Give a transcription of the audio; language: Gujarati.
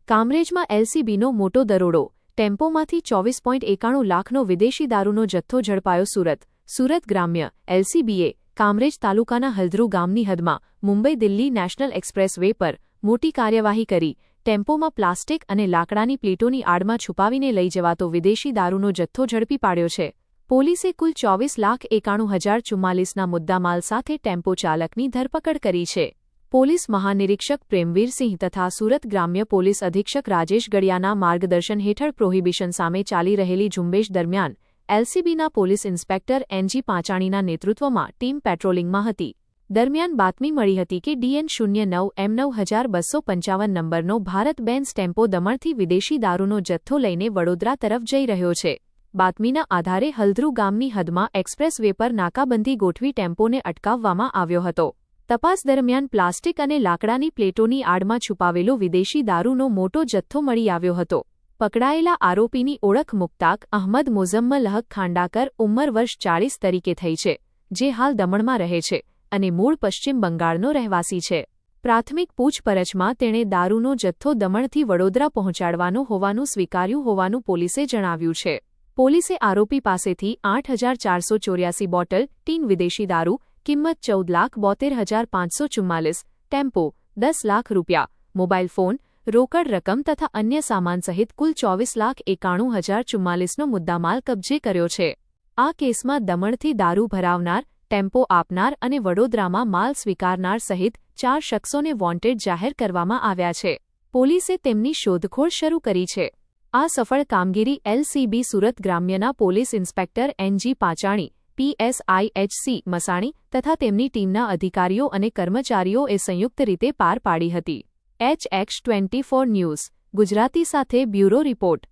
કામરેજમાં એલસીબીનો મોટો દરોડો, ટેમ્પોમાંથી 24.91 લાખનો વિદેશી દારૂનો જથ્થો ઝડપાયો. સુરત ગ્રામ્ય એલસીબીએ કામરેજ તાલુકાના હલ્દ્રુ ગામની હદમાં મુંબઈ-દિલ્હી નેશનલ એક્સપ્રેસ વે પર મોટી કાર્યવાહી કરી ટેમ્પોમાં પ્લાસ્ટિક અને લાકડાની પ્લેટોની આડમાં છુપાવીને લઈ જવાતો વિદેશી દારૂનો જથ્થો ઝડપી પાડ્યો છે. પોલીસે કુલ 24,91,044ના મુદ્દામાલ સાથે ટેમ્પો ચાલકની ધરપકડ કરી છે. પોલીસ મહાનિરીક્ષક પ્રેમવીરસિંહ તથા સુરત ગ્રામ્ય પોલીસ અધિક્ષક રાજેશ ગડિયાના માર્ગદર્શન હેઠળ પ્રોહિબિશન સામે ચાલી રહેલી ઝુંબેશ દરમિયાન એલસીબીના પોલીસ ઇન્સ્પેક્ટર એનજી પાંચાણીના નેતૃત્વમાં ટીમ પેટ્રોલિંગમાં હતી. દરમિયાન બાતમી મળી હતી કે DN09M9255 નંબરનો ભારત બેન્ઝ ટેમ્પો દમણથી વિદેશી દારૂનો જથ્થો લઈને વડોદરા તરફ જઈ રહ્યો છે. બાતમીના આધારે હલ્દ્રુ ગામની હદમાં એક્સપ્રેસ વે પર નાકાબંધી ગોઠવી ટેમ્પોને અટકાવવામાં આવ્યો હતો. તપાસ દરમિયાન પ્લાસ્ટિક અને લાકડાની પ્લેટોની આડમાં છુપાવેલો વિદેશી દારૂનો મોટો જથ્થો મળી આવ્યો હતો. પકડાયેલા આરોપીની ઓળખ મુક્તાક અહમદ મોઝમ્મલ હક ખાંડાકર ઉંમર વર્ષ 40 તરીકે થઈ છે, જે હાલ દમણમાં રહે છે અને મૂળ પશ્ચિમ બંગાળનો રહેવાસી છે. પ્રાથમિક પૂછપરછમાં તેણે દારૂનો જથ્થો દમણથી વડોદરા પહોંચાડવાનો હોવાનું સ્વીકાર્યું હોવાનું પોલીસે જણાવ્યું છે. પોલીસે આરોપી પાસેથી 8,484 બોટલ ટીન વિદેશી દારૂ, કિંમત 14,72,544, ટેમ્પો 10 લાખ રૂપિયા, મોબાઈલ ફોન, રોકડ રકમ તથા અન્ય સામાન સહિત કુલ 24,91,044નો મુદ્દામાલ કબજે કર્યો છે. આ કેસમાં દમણથી દારૂ ભરાવનાર, ટેમ્પો આપનાર અને વડોદરામાં માલ સ્વીકારનાર સહિત 4 શખ્સોને વોન્ટેડ જાહેર કરવામાં આવ્યા છે. પોલીસે તેમની શોધખોળ શરૂ કરી છે. આ સફળ કામગીરી એલસીબી સુરત ગ્રામ્યના police inspector NG Panchani, PSIHC Masani તથા તેમની ટીમના અધિકારીઓ અને કર્મચારીઓએ સંયુક્ત રીતે પાર પાડી હતી. HX24 ન્યૂઝ ગુજરાતી સાથે બ્યુરો રિપોર્ટ.